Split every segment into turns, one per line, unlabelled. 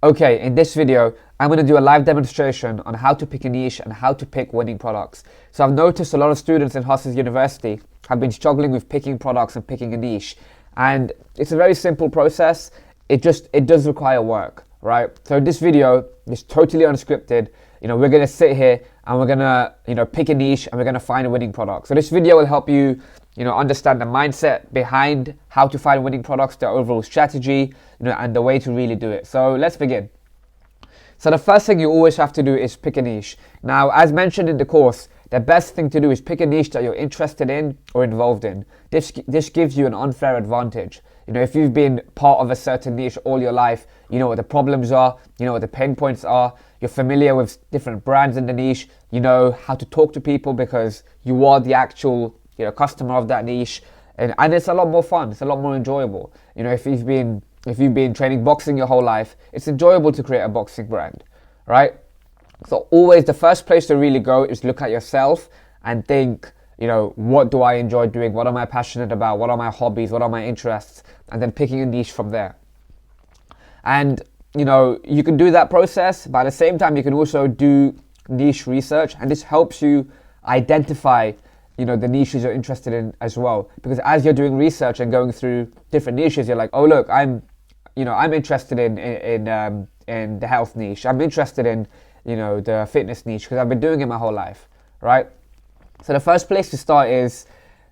Okay, in this video, I'm going to do a live demonstration on how to pick a niche and how to pick winning products. So I've noticed a lot of students in Hustlers University have been struggling with picking products and picking a niche. And it's a very simple process. It does require work, right? So this video is totally unscripted. We're going to sit here and we're going to, pick a niche and we're going to find a winning product. So this video will help you, understand the mindset behind how to find winning products, the overall strategy, and the way to really do it. So let's begin. So the first thing you always have to do is pick a niche. Now, as mentioned in the course, the best thing to do is pick a niche that you're interested in or involved in. This gives you an unfair advantage. If you've been part of a certain niche all your life, you know what the problems are, you know what the pain points are, you're familiar with different brands in the niche, you know how to talk to people because you are the actual customer of that niche, and it's a lot more fun, it's a lot more enjoyable. If you've been training boxing your whole life, it's enjoyable to create a boxing brand, right? So always the first place to really go is look at yourself and think, what do I enjoy doing? What am I passionate about? What are my hobbies? What are my interests? And then picking a niche from there. And, you can do that process, but at the same time, you can also do niche research, and this helps you identify, the niches you're interested in as well. Because as you're doing research and going through different niches, you're like, oh, look, I'm interested in the health niche. I'm interested in, the fitness niche because I've been doing it my whole life, right? So the first place to start is,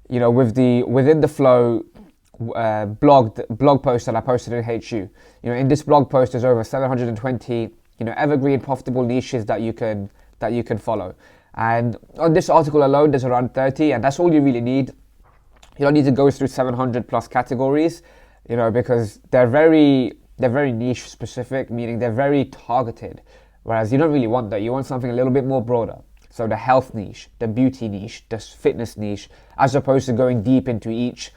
with the Within the Flow blog post that I posted in HU. In this blog post, there's over 720, evergreen profitable niches that you can follow. And on this article alone, there's around 30, and that's all you really need. You don't need to go through 700 plus categories, because they're very niche specific, meaning they're very targeted. Whereas you don't really want that. You want something a little bit more broader. So the health niche, the beauty niche, the fitness niche, as opposed to going deep into each,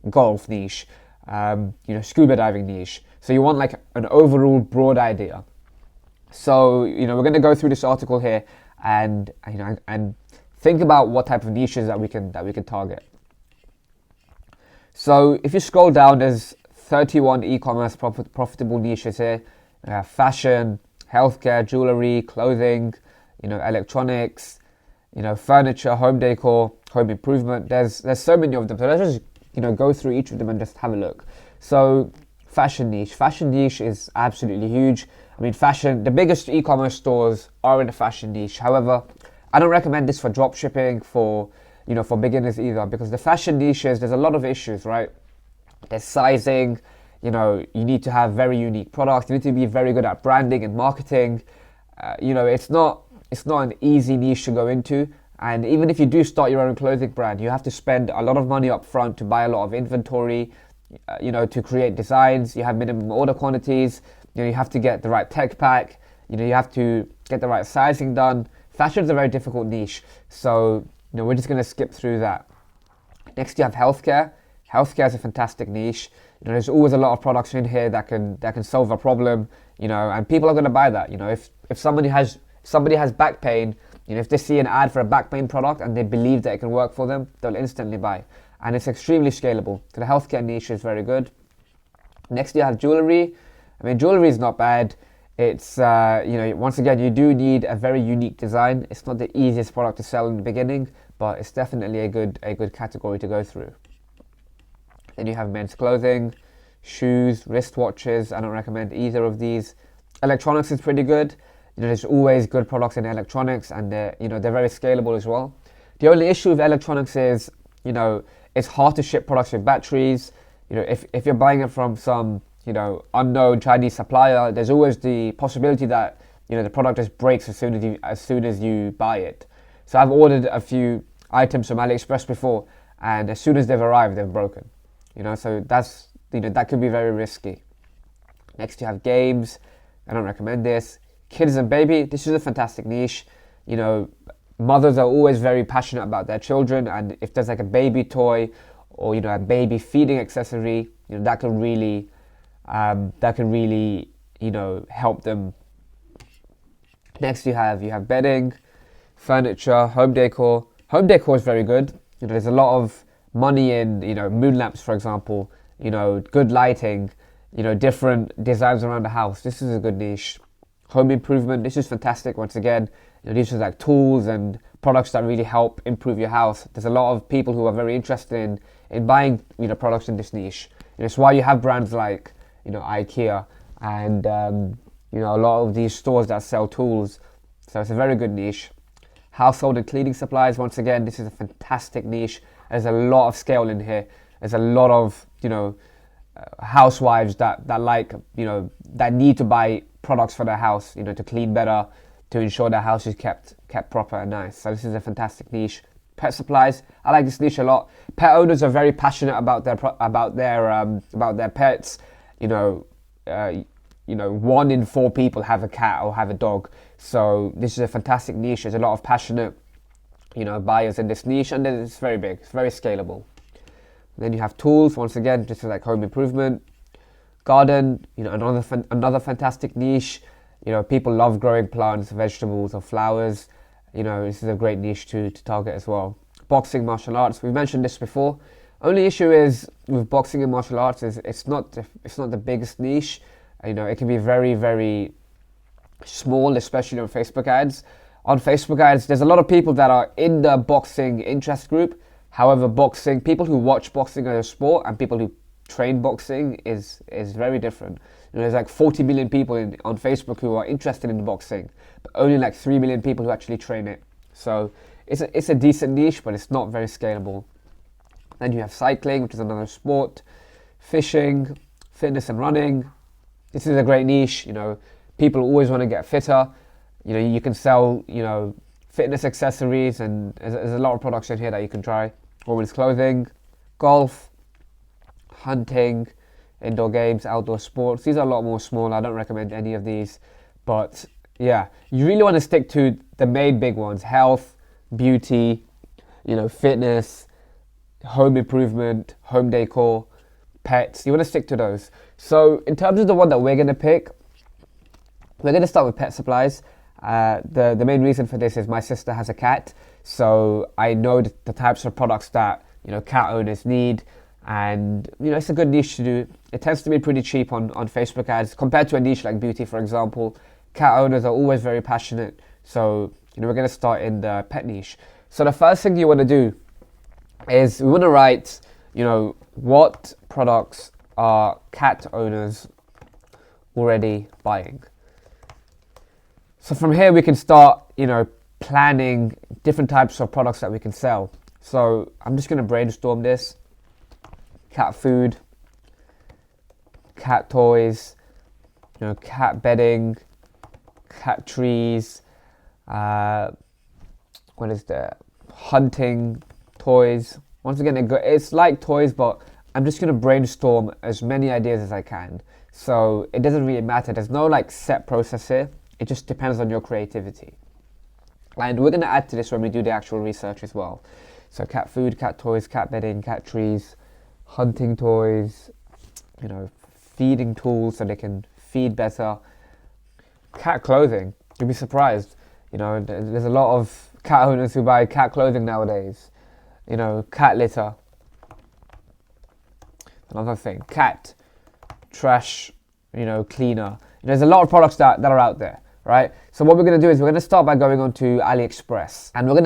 golf niche, scuba diving niche. So you want like an overall broad idea. So, we're going to go through this article here and think about what type of niches that we can target. So if you scroll down, there's 31 e-commerce profitable niches here. Fashion, healthcare, jewelry, clothing, electronics, furniture, home decor, home improvement. There's so many of them. So let's just go through each of them and just have a look. So fashion niche is absolutely huge. I mean, the biggest e-commerce stores are in the fashion niche. However, I don't recommend this for drop shipping, for beginners either, because the fashion niches, there's a lot of issues, right? There's sizing, you need to have very unique products. You need to be very good at branding and marketing. It's not an easy niche to go into. And even if you do start your own clothing brand, you have to spend a lot of money up front to buy a lot of inventory, to create designs. You have minimum order quantities. You have to get the right tech pack. You have to get the right sizing done. Fashion is a very difficult niche. So, we're just going to skip through that. Next, you have healthcare. Healthcare is a fantastic niche. There's always a lot of products in here that can solve a problem, and people are going to buy that. If somebody has back pain, if they see an ad for a back pain product and they believe that it can work for them, they'll instantly buy. And it's extremely scalable. So the healthcare niche is very good. Next, you have jewelry. I mean, jewelry is not bad. It's, once again, you do need a very unique design. It's not the easiest product to sell in the beginning, but it's definitely a good category to go through. Then you have men's clothing, shoes, wristwatches. I don't recommend either of these. Electronics is pretty good. There's always good products in electronics, and they're very scalable as well. The only issue with electronics is, it's hard to ship products with batteries. If you're buying it from some, unknown Chinese supplier, there's always the possibility that, the product just breaks as soon as you buy it. So I've ordered a few items from AliExpress before, and as soon as they've arrived, they've broken. So that's, that could be very risky. Next, you have games. I don't recommend this. Kids and baby, this is a fantastic niche. Mothers are always very passionate about their children, and if there's like a baby toy or a baby feeding accessory, that can really help them. Next, you have bedding, furniture, home decor. Home decor is very good. There's a lot of money in moon lamps, for example. Good lighting. different designs around the house. This is a good niche. Home improvement, this is fantastic. Once again, these are like tools and products that really help improve your house. There's a lot of people who are very interested in buying products in this niche. It's why you have brands like IKEA and a lot of these stores that sell tools. So it's a very good niche. Household and cleaning supplies, once again, this is a fantastic niche. There's a lot of scale in here. There's a lot of housewives that that need to buy products for their house, to clean better, to ensure their house is kept proper and nice. So this is a fantastic niche. Pet supplies, I like this niche a lot. Pet owners are very passionate about their pets. 1 in 4 people have a cat or have a dog. So this is a fantastic niche. There's a lot of passionate buyers in this niche, and it's very big. It's very scalable. Then you have tools. Once again, this is like home improvement. Garden, another fantastic niche. People love growing plants, vegetables, or flowers. This is a great niche to target as well. Boxing, martial arts. We've mentioned this before. Only issue is with boxing and martial arts is it's not the biggest niche. It can be very, very small, especially on Facebook ads. On Facebook ads, there's a lot of people that are in the boxing interest group. However, people who watch boxing as a sport and people who train boxing is very different. There's like 40 million people on Facebook who are interested in boxing, but only like 3 million people who actually train it. So it's a decent niche, but it's not very scalable. Then you have cycling, which is another sport. Fishing, fitness and running. This is a great niche. People always want to get fitter. You can sell fitness accessories, and there's a lot of products in here that you can try. Women's clothing, golf, hunting, indoor games, outdoor sports. These are a lot more small. I don't recommend any of these, but yeah, you really want to stick to the main big ones: health, beauty, fitness, home improvement, home decor, pets. You want to stick to those. So in terms of the one that we're going to pick, we're going to start with pet supplies. The main reason for this is my sister has a cat, so I know the types of products that cat owners need, and it's a good niche to do. It tends to be pretty cheap on Facebook ads compared to a niche like beauty, for example. Cat owners are always very passionate, so we're going to start in the pet niche. So the first thing you want to do is we want to write what products are cat owners already buying. So from here we can start, planning different types of products that we can sell. So I'm just going to brainstorm this. Cat food, cat toys, cat bedding, cat trees, what is there? Hunting toys. Once again, it's like toys, but I'm just going to brainstorm as many ideas as I can. So it doesn't really matter. There's no set process here. It just depends on your creativity. And we're going to add to this when we do the actual research as well. So cat food, cat toys, cat bedding, cat trees, hunting toys, feeding tools so they can feed better. Cat clothing. You'll be surprised. There's a lot of cat owners who buy cat clothing nowadays. Cat litter. Another thing. Cat trash, cleaner. There's a lot of products that are out there. Right, so what we're going to do is we're going to start by going on to AliExpress, and we're going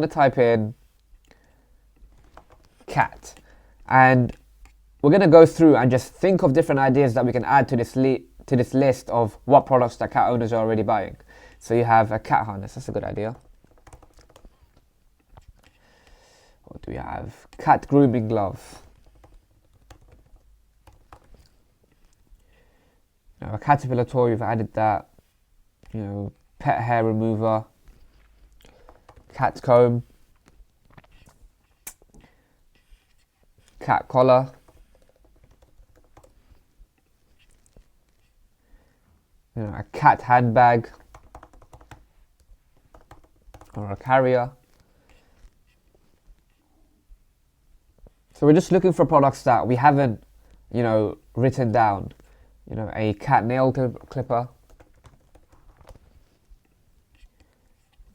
to type in cat, and we're going to go through and just think of different ideas that we can add to this list of what products that cat owners are already buying. So you have a cat harness. That's a good idea. What do we have? Cat grooming glove. A caterpillar toy. We've added that. Pet hair remover, cat comb, cat collar, a cat handbag or a carrier. So we're just looking for products that we haven't, written down. A cat nail clipper.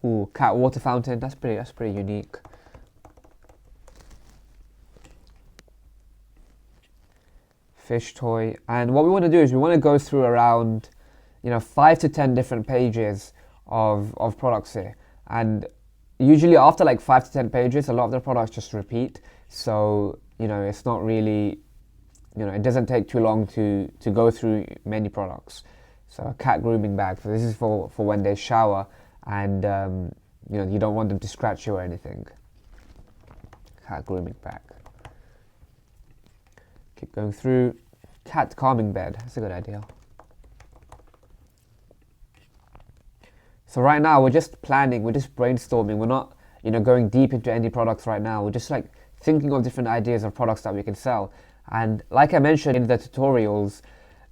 Ooh, cat water fountain. That's pretty unique. fish toy. And what we want to do is we want to go through around, 5 to 10 different pages of products here. And usually after like 5 to 10 pages, a lot of the products just repeat. So, it's not really, it doesn't take too long to go through many products. So a cat grooming bag. So this is for when they shower and, you don't want them to scratch you or anything. Cat grooming bag. Keep going through. Cat calming bed. That's a good idea. So right now we're just planning, we're just brainstorming. We're not, going deep into any products right now. We're just like thinking of different ideas of products that we can sell. And like I mentioned in the tutorials,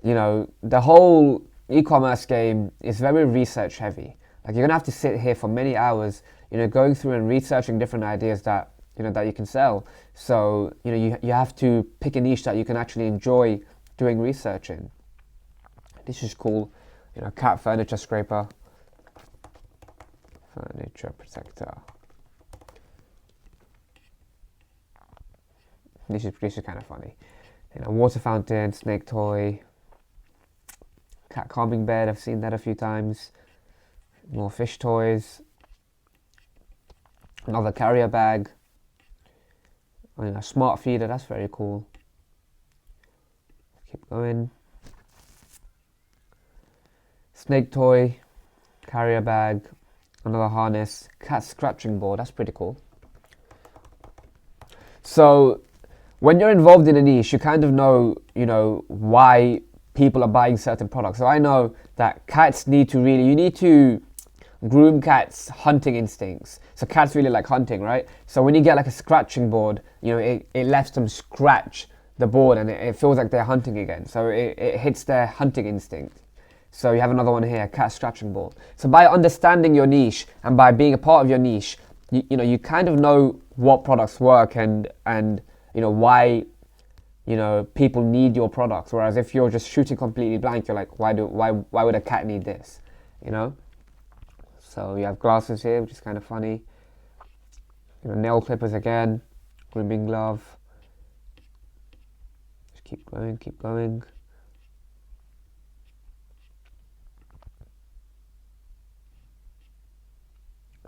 the whole e-commerce game is very research heavy. Like you're gonna have to sit here for many hours, going through and researching different ideas that that you can sell. So you have to pick a niche that you can actually enjoy doing research in. This is cool, cat furniture scraper, furniture protector. This is kind of funny. Water fountain, snake toy, cat calming bed. I've seen that a few times. More fish toys. Another carrier bag. A smart feeder, that's very cool. Keep going. Snake toy, carrier bag, another harness, cat scratching board, that's pretty cool. So when you're involved in a niche, you kind of know, why people are buying certain products. So I know that cats you need to groom cats' hunting instincts. So cats really like hunting, right? So when you get like a scratching board, it lets them scratch the board and it feels like they're hunting again. So it hits their hunting instinct. So you have another one here, cat scratching board. So by understanding your niche and by being a part of your niche, you kind of know what products work and why people need your products. Whereas if you're just shooting completely blank, you're like, why would a cat need this? So you have glasses here, which is kind of funny. Nail clippers again, grooming glove. Just keep going.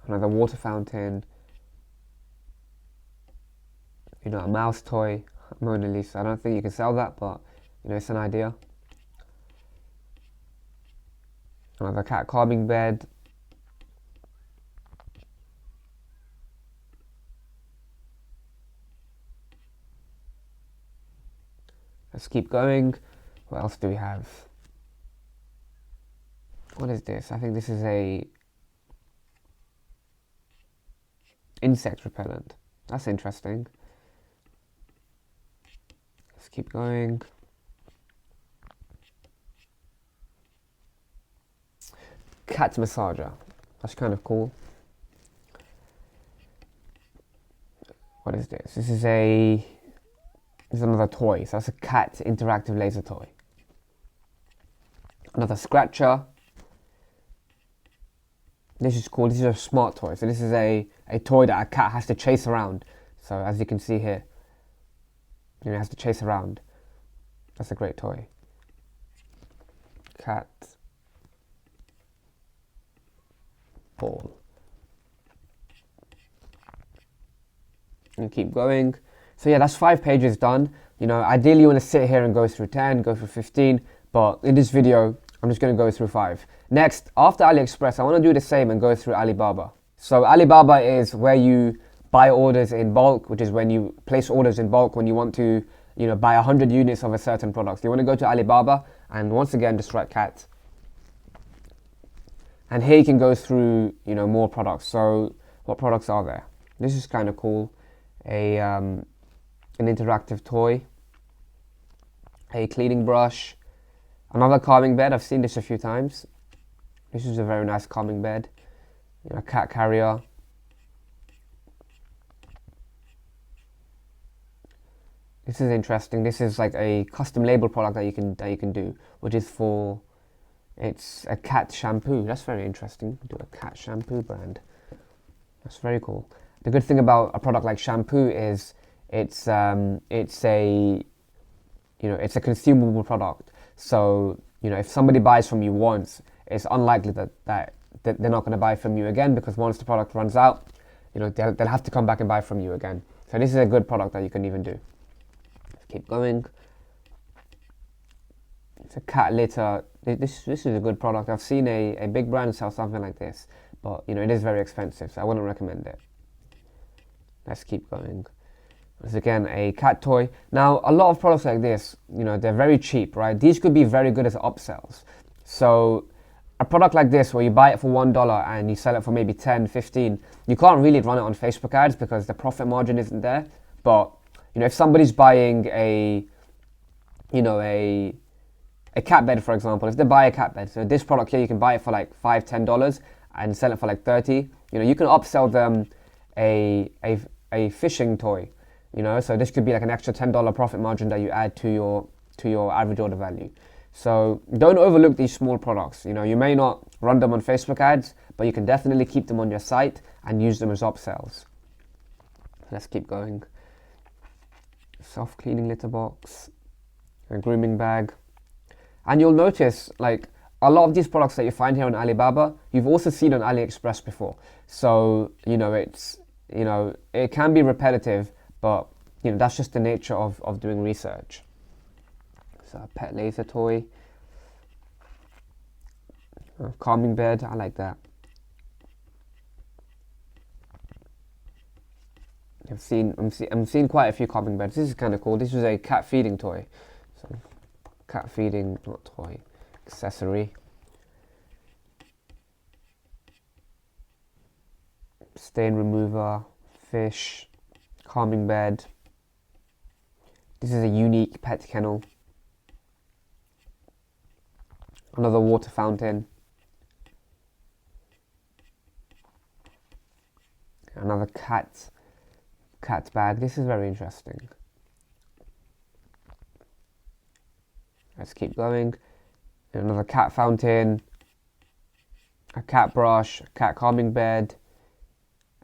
Another water fountain. A mouse toy, Mona Lisa. I don't think you can sell that, but it's an idea. Another cat calming bed. Let's keep going. What else do we have? What is this? I think this is a insect repellent. That's interesting. Let's keep going. Cat massager. That's kind of cool. What is this? This is another toy. So that's a cat interactive laser toy. Another scratcher. This is cool. This is a smart toy. So this is a toy that a cat has to chase around. So as you can see here, it has to chase around. That's a great toy. Cat ball. And keep going. So yeah, that's 5 pages done. Ideally you want to sit here and go through 10, go through 15, but in this video, I'm just going to go through 5. Next, after AliExpress, I want to do the same and go through Alibaba. So Alibaba is where you buy orders in bulk, which is when you place orders in bulk when you want to, buy 100 units of a certain product. You want to go to Alibaba and once again, just write cat. And here you can go through, more products. So what products are there? This is kind of cool. An interactive toy, a cleaning brush, another calming bed. I've seen this a few times. This is a very nice calming bed. A cat carrier. This is interesting. This is like a custom label product that you can do, which is it's a cat shampoo. That's very interesting. Do a cat shampoo brand. That's very cool. The good thing about a product like shampoo is it's a it's a consumable product. So, if somebody buys from you once, it's unlikely that they're not going to buy from you again, because once the product runs out, they'll have to come back and buy from you again. So this is a good product that you can even do. Let's keep going. It's a cat litter. This is a good product. I've seen a big brand sell something like this, but it is very expensive, so I wouldn't recommend it. Let's keep going. It's again a cat toy. Now, a lot of products like this, they're very cheap, right? These could be very good as upsells. So a product like this, where you buy it for $1 and you sell it for maybe 10, 15, you can't really run it on Facebook ads because the profit margin isn't there. But if somebody's buying a cat bed, for example, if they buy a cat bed, so this product here, you can buy it for like $5, $10 and sell it for like 30. You can upsell them a fishing toy. So this could be like an extra $10 profit margin that you add to your average order value. So don't overlook these small products. You may not run them on Facebook ads, but you can definitely keep them on your site and use them as upsells. Let's keep going. Self-cleaning litter box, a grooming bag. And you'll notice, like, a lot of these products that you find here on Alibaba, you've also seen on AliExpress before. So, it can be repetitive, but, that's just the nature of doing research. So, a pet laser toy. A calming bed, I like that. I'm seeing quite a few calming beds. This is kind of cool. This is a cat feeding toy. So, cat feeding, not toy, accessory. Stain remover, fish, calming bed. This is a unique pet kennel. Another water fountain. Another cat bag. This is very interesting. Let's keep going. Another cat fountain, a cat brush, a cat calming bed,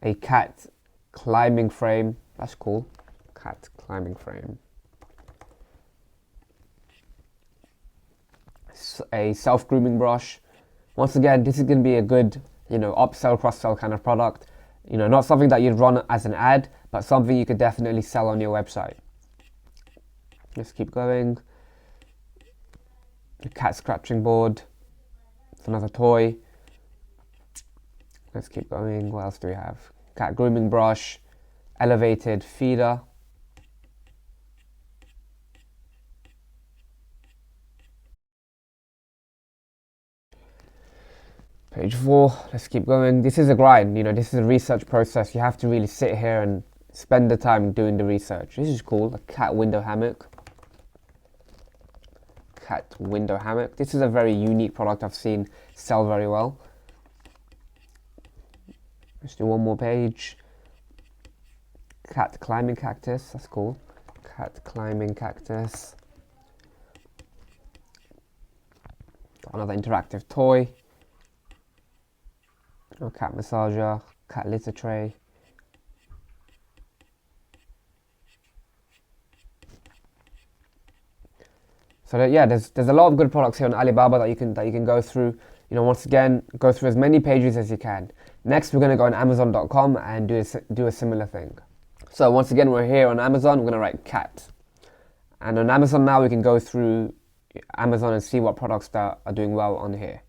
a cat climbing frame. That's cool. Cat climbing frame. A self-grooming brush. Once again, this is going to be a good, upsell, cross-sell kind of product. Not something that you'd run as an ad, but something you could definitely sell on your website. Let's keep going. A cat scratching board. It's another toy. Let's keep going. What else do we have? Cat grooming brush. Elevated feeder. Page 4. Let's keep going. This is a grind. This is a research process. You have to really sit here and spend the time doing the research. This is cool. A cat window hammock. Cat window hammock. This is a very unique product I've seen sell very well. Let's do one more page. Cat climbing cactus. That's cool. Cat climbing cactus. Got another interactive toy. A cat massager. Cat litter tray. So there's a lot of good products here on Alibaba that you can go through. Once again, go through as many pages as you can. Next, we're going to go on Amazon.com and do a similar thing. So once again, we're here on Amazon. We're going to write cat, and on Amazon now we can go through Amazon and see what products that are doing well on here.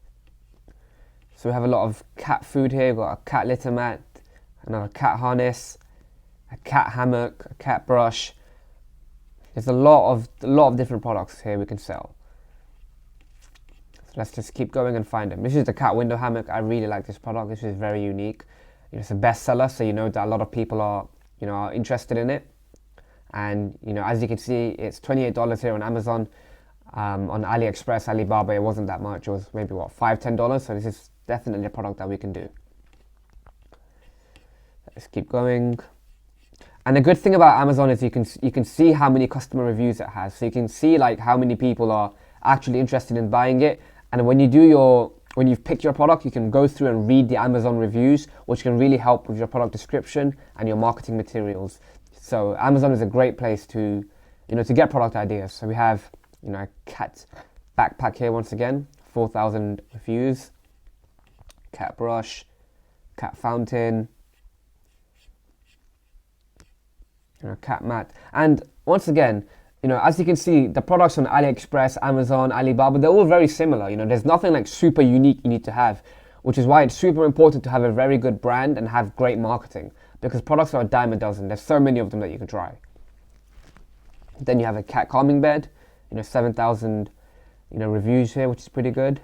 So we have a lot of cat food here. We've got a cat litter mat, another cat harness, a cat hammock, a cat brush. There's a lot of different products here we can sell. So let's just keep going and find them. This is the cat window hammock. I really like this product. This is very unique. It's a bestseller, so that a lot of people are interested in it. And as you can see, it's $28 here on Amazon. On AliExpress, Alibaba, it wasn't that much. It was maybe $5, $10. So this is definitely a product that we can do. Let's keep going. And the good thing about Amazon is you can see how many customer reviews it has. So you can see like how many people are actually interested in buying it. And when you've picked your product, you can go through and read the Amazon reviews, which can really help with your product description and your marketing materials. So Amazon is a great place to to get product ideas. So we have, a cat backpack here once again, 4,000 views. Cat brush, cat fountain, cat mat. And once again, as you can see, the products on AliExpress, Amazon, Alibaba, they're all very similar. There's nothing like super unique you need to have, which is why it's super important to have a very good brand and have great marketing, because products are a dime a dozen. There's so many of them that you can try. Then you have a cat calming bed, 7,000, reviews here, which is pretty good.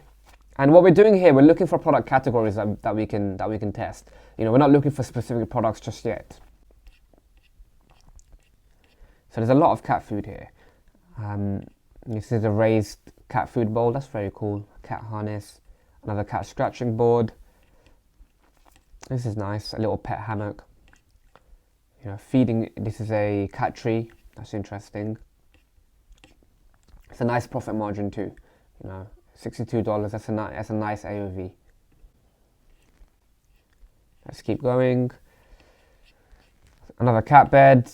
And what we're doing here, we're looking for product categories that we can test. We're not looking for specific products just yet. So there's a lot of cat food here. This is a raised cat food bowl. That's very cool. Cat harness, another cat scratching board. This is nice. A little pet hammock. Feeding. This is a cat tree. That's interesting. It's a nice profit margin too. $62. That's a nice AOV. Let's keep going. Another cat bed.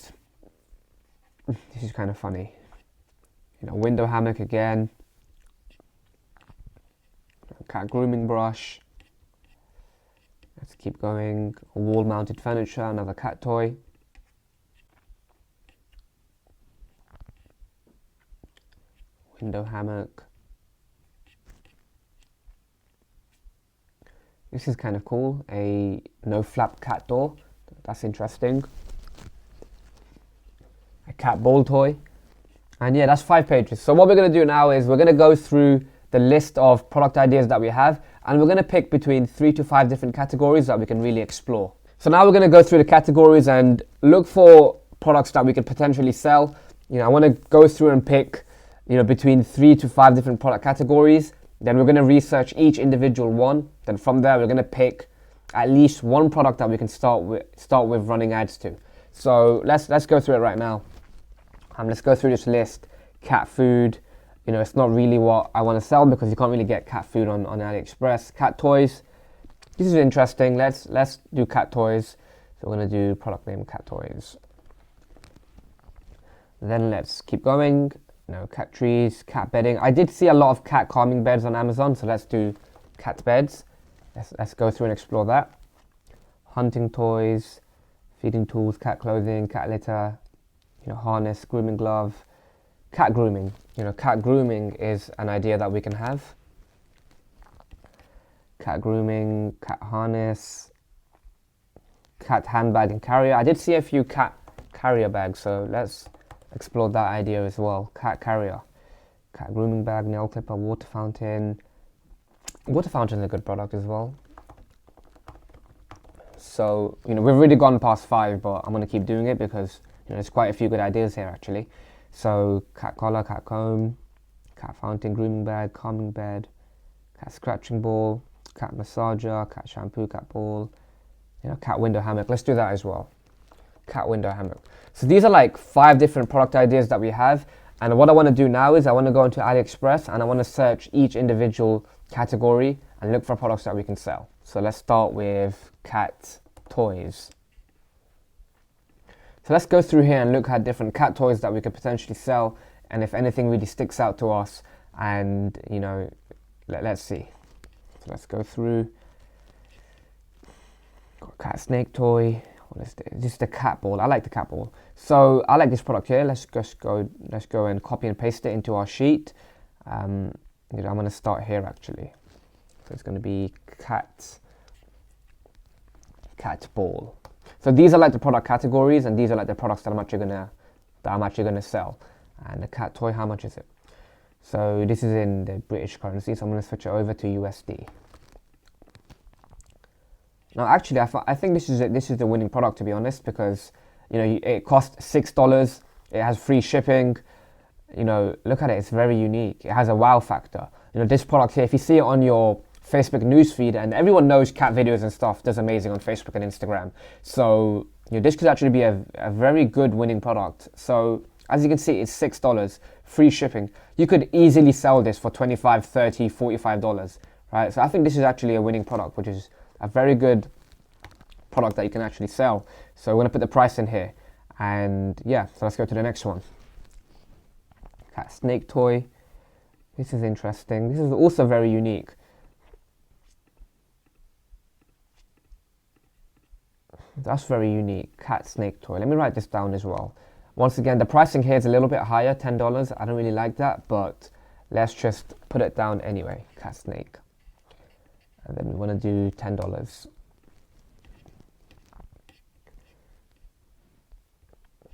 This is kind of funny. Window hammock again. Cat grooming brush. Let's keep going. Wall mounted furniture, another cat toy. Window hammock. This is kind of cool. A no flap cat door. That's interesting. A cat ball toy. And yeah, that's 5 pages. So what we're going to do now is we're going to go through the list of product ideas that we have, and we're going to pick between 3 to 5 different categories that we can really explore. So now we're going to go through the categories and look for products that we could potentially sell. I want to go through and pick, between 3 to 5 different product categories. Then we're going to research each individual one. Then from there, we're going to pick at least one product that we can start with running ads to. So let's go through it right now. Let's go through this list. Cat food. It's not really what I want to sell because you can't really get cat food on AliExpress. Cat toys. This is interesting. Let's do cat toys. So we're going to do product name cat toys. Then let's keep going. Cat trees, cat bedding. I did see a lot of cat calming beds on Amazon, so let's do cat beds. Let's go through and explore that. Hunting toys, feeding tools, cat clothing, cat litter, harness, grooming glove, cat grooming. Cat grooming is an idea that we can have. Cat grooming, cat harness, cat handbag and carrier. I did see a few cat carrier bags, so let's explore that idea as well. Cat carrier, cat grooming bag, nail clipper, water fountain. Water fountain is a good product as well. So we've already gone past 5, but I'm going to keep doing it because there's quite a few good ideas here actually. So cat collar, cat comb, cat fountain, grooming bag, calming bed, cat scratching ball, cat massager, cat shampoo, cat ball, cat window hammock. Let's do that as well. Cat window hammock. So these are like 5 different product ideas that we have, and what I want to do now is I want to go into AliExpress and I want to search each individual category and look for products that we can sell. So let's start with cat toys. So let's go through here and look at different cat toys that we could potentially sell, and if anything really sticks out to us, and let's see. So let's go through. Got a cat snake toy. What is this? This is the cat ball. I like the cat ball. So I like this product here. Let's go and copy and paste it into our sheet. I'm going to start here actually. So it's going to be cat ball. So these are like the product categories, and these are like the products that I'm actually gonna sell. And the cat toy, how much is it? So this is in the British currency, so I'm going to switch it over to USD. Now actually I think this is the winning product, to be honest, because it costs $6, it has free shipping. Look at it, it's very unique. It has a wow factor. This product here, if you see it on your Facebook newsfeed, and everyone knows cat videos and stuff does amazing on Facebook and Instagram, so this could actually be a very good winning product. So as you can see, it's $6, free shipping. You could easily sell this for $25, $30, $45, right? So I think this is actually a winning product, which is a very good product that you can actually sell. So we're going to put the price in here, and yeah, so let's go to the next one. Cat snake toy. This is interesting. This is also very unique. That's very unique. Cat snake toy. Let me write this down as well. Once again, the pricing here is a little bit higher, $10. I don't really like that, but let's just put it down anyway. Cat snake. And then we want to do $10.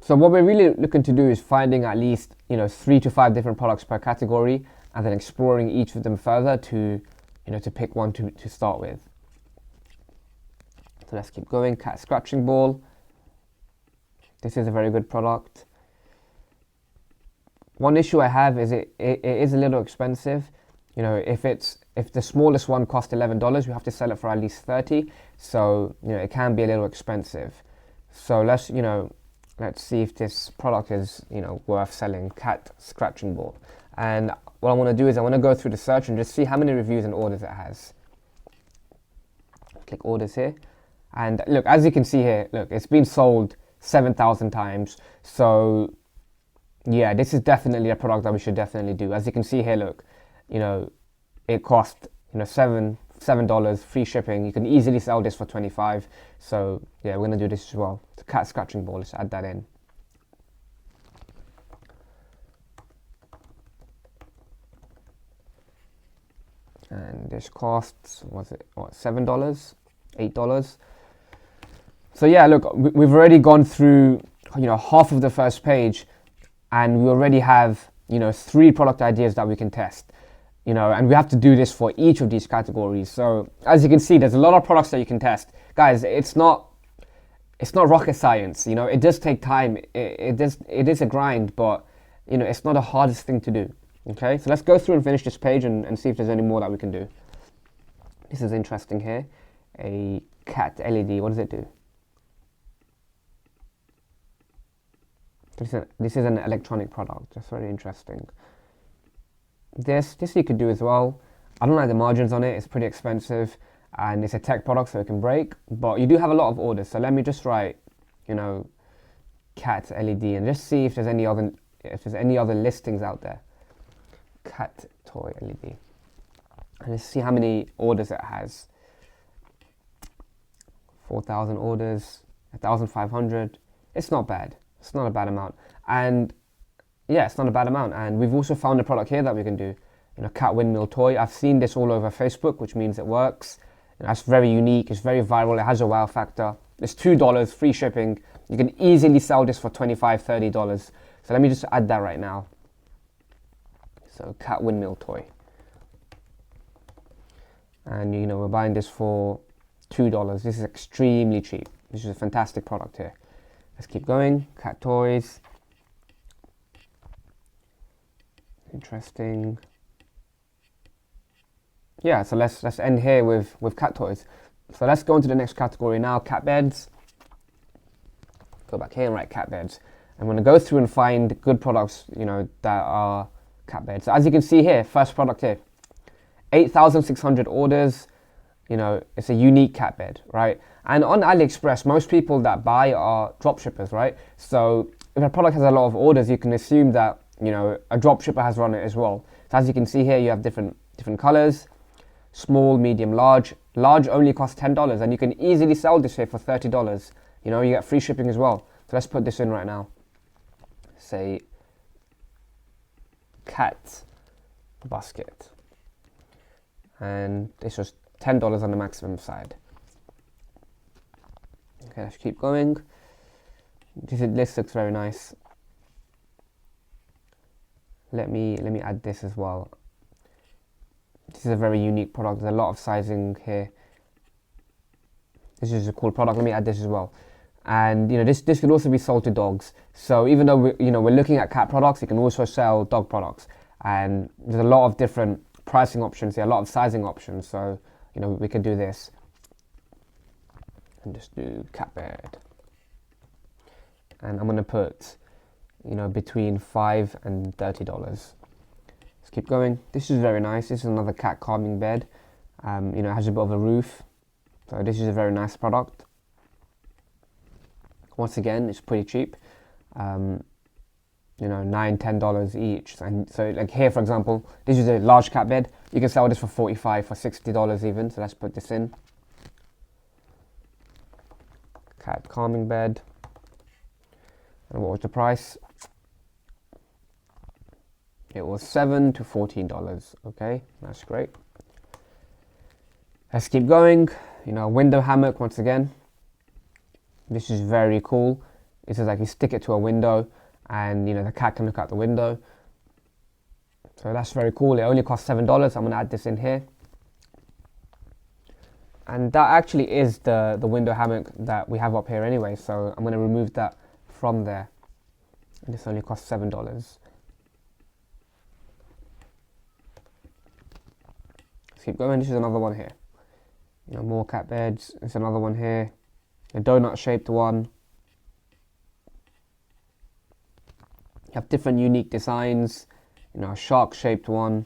So what we're really looking to do is finding at least 3 to 5 different products per category, and then exploring each of them further to to pick one to start with. So let's keep going. Cat scratching ball. This is a very good product. One issue I have is it is a little expensive. If the smallest one costs $11, we have to sell it for at least 30. So it can be a little expensive. So let's see if this product is worth selling. Cat scratching ball. And what I want to do is I want to go through the search and just see how many reviews and orders it has. Click orders here, and look, as you can see here, look, it's been sold 7,000 times. So yeah, this is definitely a product that we should definitely do. As you can see here, look, it cost $7, free shipping. You can easily sell this for 25. So yeah, we're gonna do this as well. It's a cat scratching ball. Let's add that in. And this costs, $7, $8. So yeah, look, we've already gone through half of the first page, and we already have 3 product ideas that we can test. And we have to do this for each of these categories. So as you can see, there's a lot of products that you can test. Guys, it's not rocket science. It does take time. It is a grind, but it's not the hardest thing to do. Okay, so let's go through and finish this page and see if there's any more that we can do. This is interesting here. A cat LED. What does it do? This is an electronic product. That's very interesting. This you could do as well. I don't like the margins on it. It's pretty expensive, and it's a tech product, so it can break. But you do have a lot of orders. So let me just write, cat LED, and just see if there's any other listings out there. Cat toy LED, and let's see how many orders it has. 4,000 orders, 1,500. It's not bad. It's not a bad amount, and yeah, it's not a bad amount. And we've also found a product here that we can do. Cat windmill toy. I've seen this all over Facebook, which means it works. That's very unique. It's very viral. It has a wow factor. It's $2, free shipping. You can easily sell this for $25, $30. So let me just add that right now. So cat windmill toy, and we're buying this for $2. This is extremely cheap. This is a fantastic product here. Let's keep going. Cat toys. Interesting. Yeah, so let's end here with cat toys. So let's go into the next category now. Cat beds. Go back here and write cat beds. I'm going to go through and find good products that are cat beds. So as you can see here, first product here, 8,600 orders. It's a unique cat bed, right? And on AliExpress, most people that buy are drop shippers, right? So if a product has a lot of orders, you can assume that a drop shipper has run it as well. So as you can see here, you have different colors: small, medium, large. Large only costs $10, and you can easily sell this here for $30. You get free shipping as well. So let's put this in right now. Say cat basket, and this was $10 on the maximum side. Okay, let's keep going. This looks very nice. Let me add this as well. This is a very unique product. There's a lot of sizing here. This is a cool product. Let me add this as well. And this could also be sold to dogs. So even though we're looking at cat products, you can also sell dog products. And there's a lot of different pricing options here, a lot of sizing options. So we can do this and just do cat bed. And I'm going to put between $5 and $30. Let's keep going. This is very nice. This is another cat calming bed. It has a bit of a roof. So this is a very nice product. Once again, it's pretty cheap. you know, $9, $10 each. And so like here, for example, this is a large cat bed. You can sell this for $45, for $60 even. So let's put this in. Cat calming bed. And what was the price? It was $7 to $14. Okay, that's great. Let's keep going. You know, window hammock once again. This is very cool. This is like you stick it to a window and you know the cat can look out the window. So that's very cool. It only costs $7. I'm gonna add this in here. And that actually is the window hammock that we have up here anyway. So I'm gonna remove that from there. And this only costs $7. Let's keep going. This is another one here. You know, more cat beds. There's another one here. A donut shaped one. You have different unique designs. You know, a shark shaped one.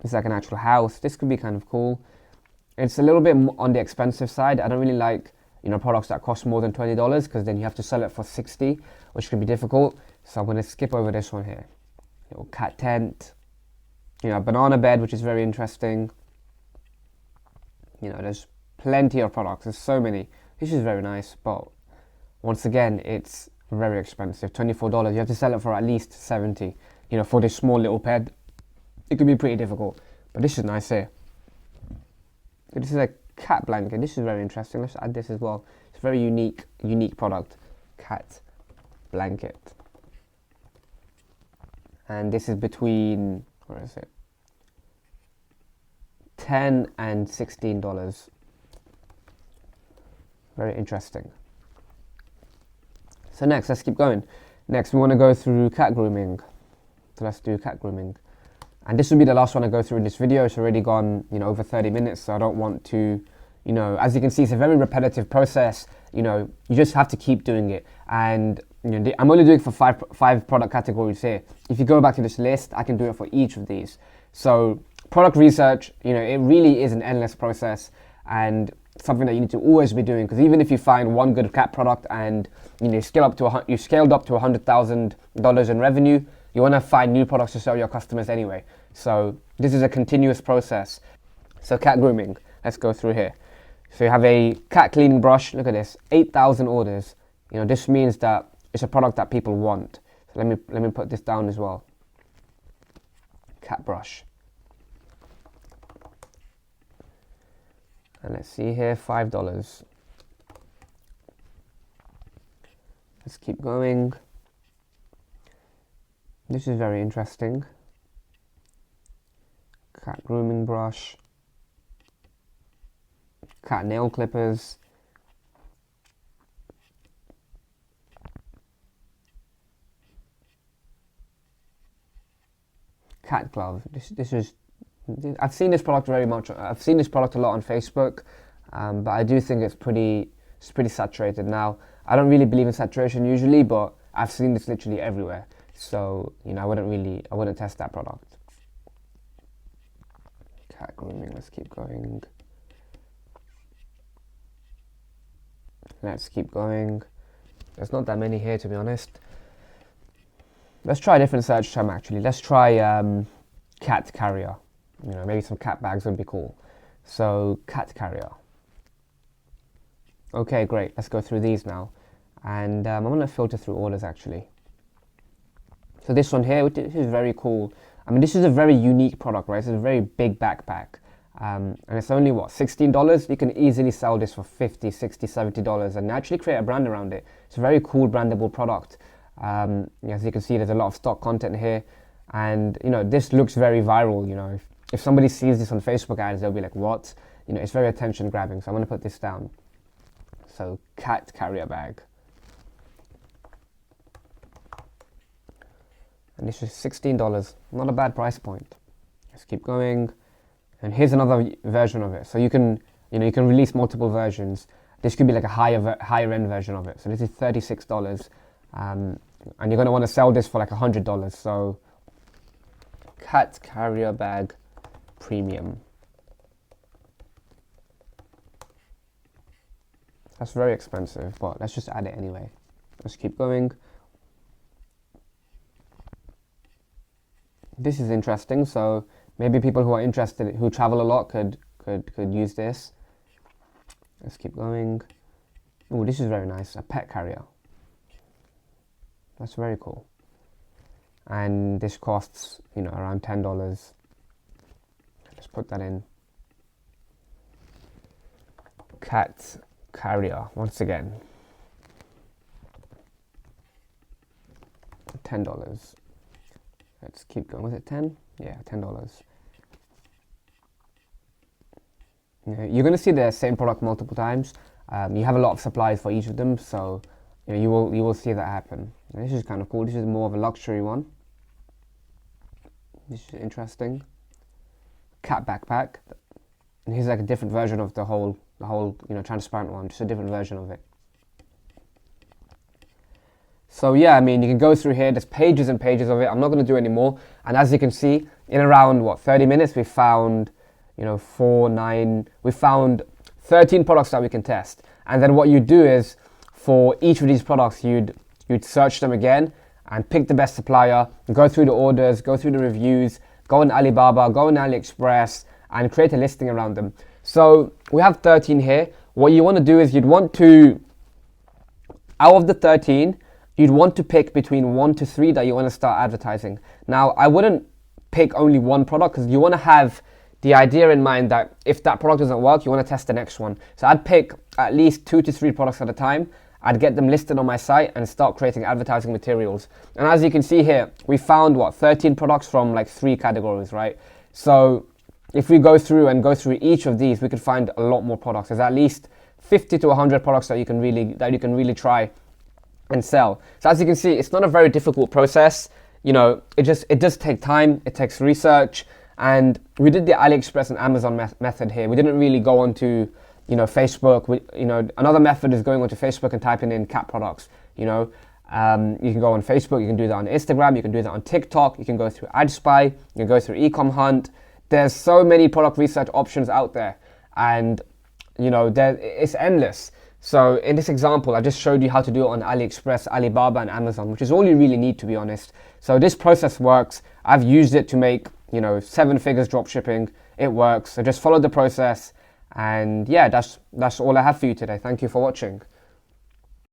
It's like an actual house. This could be kind of cool. It's a little bit on the expensive side. I don't really like, you know, products that cost more than $20 because then you have to sell it for $60, which can be difficult. So I'm going to skip over this one here. Little cat tent. You know, a banana bed, which is very interesting. You know, there's plenty of products. There's so many. This is very nice, but once again, it's very expensive. $24. You have to sell it for at least $70. You know, for this small little bed, it could be pretty difficult. But this is nice here. This is a cat blanket. This is very interesting. Let's add this as well. It's a very unique product. Cat blanket. And this is between, where is it? $10 and $16. Very interesting. So next, let's keep going. Next, we want to go through cat grooming. So let's do cat grooming. And this will be the last one I go through in this video. It's already gone, you know, over 30 minutes. So I don't want to, you know, as you can see, it's a very repetitive process. You know, you just have to keep doing it. And you know, I'm only doing for five product categories here. If you go back to this list, I can do it for each of these. So product research, you know, it really is an endless process and something that you need to always be doing. Because even if you find one good cat product and you know you scaled up to $100,000 in revenue, you want to find new products to sell your customers anyway. So this is a continuous process. So cat grooming, let's go through here. So you have a cat cleaning brush. Look at this, 8,000 orders. You know, this means that it's a product that people want. So let me put this down as well. Cat brush. And let's see here, $5. Let's keep going. This is very interesting. Cat grooming brush. Cat nail clippers. Cat glove. This is. I've seen this product very much. I've seen this product a lot on Facebook, but I do think it's pretty saturated now. I don't really believe in saturation usually, but I've seen this literally everywhere. So you know, I wouldn't test that product. Cat grooming. Let's keep going. Let's keep going. There's not that many here, to be honest. Let's try a different search term actually. Let's try cat carrier. You know, maybe some cat bags would be cool. So cat carrier. Okay, great. Let's go through these now. And I'm going to filter through orders actually. So this one here, which is very cool. I mean, this is a very unique product, right? It's a very big backpack. And it's only, what, $16? You can easily sell this for $50, $60, $70 and actually create a brand around it. It's a very cool brandable product. As you can see, there's a lot of stock content here. And, you know, this looks very viral. You know, if somebody sees this on Facebook ads, they'll be like, what? You know, it's very attention grabbing. So I'm going to put this down. So cat carrier bag. And this is $16. Not a bad price point. Let's keep going. And here's another version of it. So you can release multiple versions. This could be like a higher end version of it. So this is $36. And you're going to want to sell this for like $100. So cat carrier bag premium. That's very expensive, but let's just add it anyway. Let's keep going.
this is interesting. So maybe people who are interested, who travel a lot, could use this. Let's keep going. Oh, this is very nice. A pet carrier. That's very cool. And this costs, around $10. Let's put that in. Cat carrier, once again. $10. Let's keep going. Was it 10? Yeah, $10. You're going to see the same product multiple times. You have a lot of supplies for each of them, so you will see that happen. And this is kind of cool. This is more of a luxury one. This is interesting. Cat backpack. And here's like a different version of the whole transparent one. Just a different version of it. So yeah, I mean, you can go through here. There's pages and pages of it. I'm not going to do any more. And as you can see, in around 30 minutes, we found we found 13 products that we can test. And then what you do is, for each of these products, you'd search them again and pick the best supplier, go through the orders, go through the reviews, go on Alibaba, go on AliExpress, and create a listing around them. So we have 13 here. What you want to do is out of the 13, you'd want to pick between 1 to 3 that you want to start advertising. Now, I wouldn't pick only one product, because you want to have the idea in mind that if that product doesn't work, you want to test the next one. So I'd pick at least 2 to 3 products at a time. I'd get them listed on my site and start creating advertising materials. And as you can see here, we found 13 products from like 3 categories, right? So if we go through each of these, we could find a lot more products. There's at least 50 to 100 products that you can really try and sell. So as you can see, it's not a very difficult process. It does take time. It takes research. And we did the AliExpress and Amazon method here. We didn't really go onto, Facebook. Another method is going onto Facebook and typing in cat products. You can go on Facebook. You can do that on Instagram. You can do that on TikTok. You can go through AdSpy. You can go through Ecom Hunt. There's so many product research options out there, and it's endless. So in this example, I just showed you how to do it on AliExpress, Alibaba, and Amazon, which is all you really need, to be honest. So this process works. I've used it to make 7 figures drop shipping. It works. So just follow the process, and yeah, that's all I have for you today. Thank you for watching.